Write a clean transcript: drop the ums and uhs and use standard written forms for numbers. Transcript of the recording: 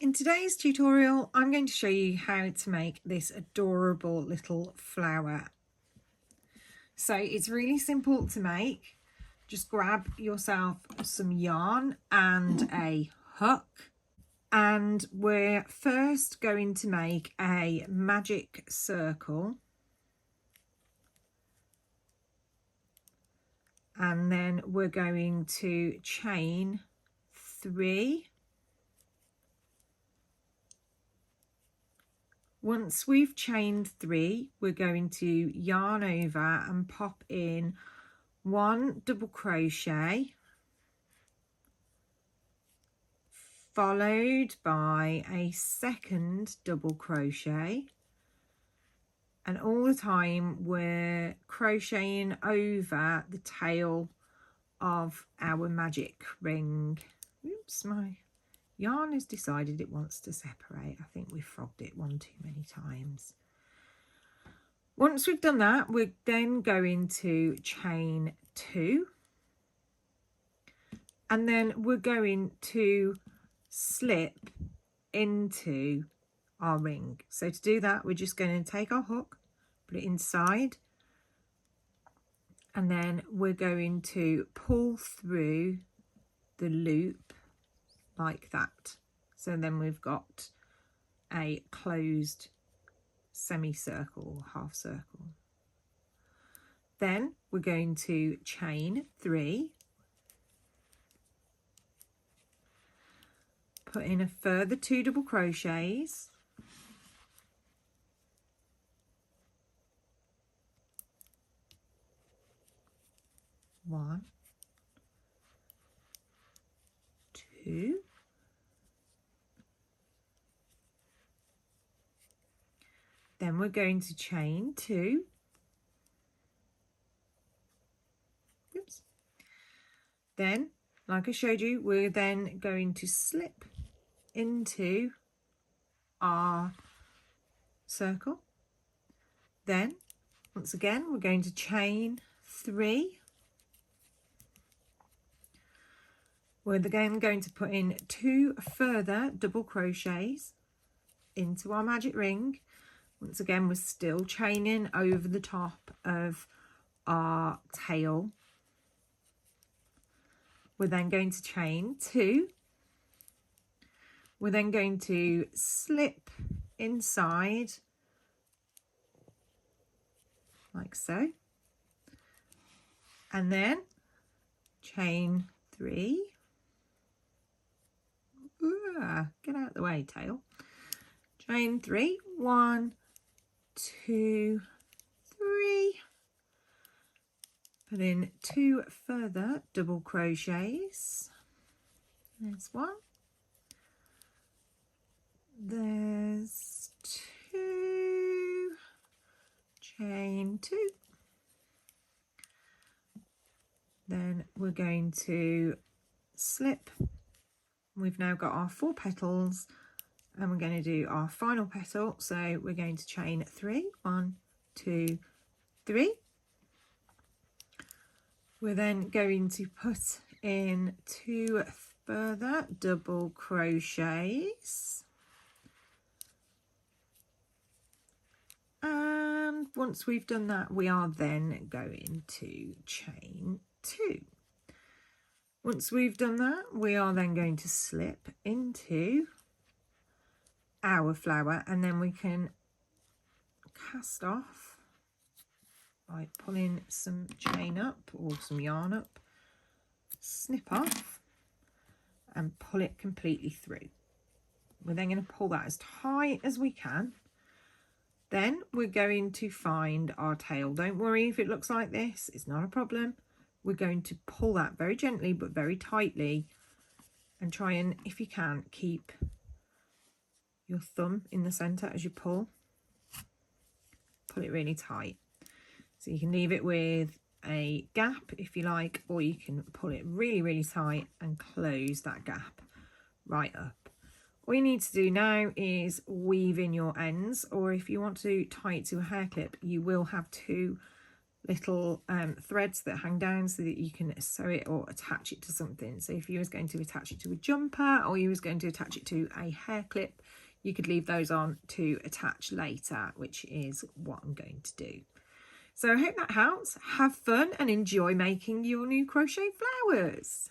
In today's tutorial, I'm going to show you how to make this adorable little flower. So it's really simple to make. Just grab yourself some yarn and a hook. And we're first going to make a magic circle. And then we're going to chain 3. Once we've chained 3, we're going to yarn over and pop in 1 double crochet, followed by a 2nd double crochet, and all the time we're crocheting over the tail of our magic ring. Oops, my yarn has decided it wants to separate. I think we frogged it one too many times. Once we've done that, we're then going to chain 2, and then we're going to slip into our ring. So to do that, we're just going to take our hook, put it inside, and then we're going to pull through the loop like that. So then we've got a closed semicircle or half circle. Then we're going to chain 3, put in a further 2 double crochets, one, 2, then we're going to chain 2, oops. Then, like I showed you, we're then going to slip into our circle. Then, once again, we're going to chain 3. We're again going to put in 2 further double crochets into our magic ring. Once again, we're still chaining over the top of our tail. We're then going to chain 2. We're then going to slip inside like so, and then chain 3. Get out of the way, tail. Chain 3, 1, 2, 3. Put in 2 further double crochets. There's 1. There's 2. Chain 2. Then we're going to slip. We've now got our 4 petals, and we're going to do our final petal. So we're going to chain 3, 1, 2, 3. We're then going to put in 2 further double crochets, and once we've done that, we are then going to chain 2. Once we've done that, we are then going to slip into our flower, and then we can cast off by pulling some chain up or some yarn up, snip off and pull it completely through. We're then going to pull that as tight as we can. Then we're going to find our tail. Don't worry if it looks like this, it's not a problem. We're going to pull that very gently but very tightly, and try and, if you can, keep your thumb in the center as you pull. Pull it really tight. So you can leave it with a gap if you like, or you can pull it really, really tight and close that gap right up. All you need to do now is weave in your ends, or if you want to tie it to a hair clip, you will have 2 little threads that hang down so that you can sew it or attach it to something. So if you was going to attach it to a jumper or you was going to attach it to a hair clip, you could leave those on to attach later, which is what I'm going to do. So I hope that helps. Have fun and enjoy making your new crochet flowers.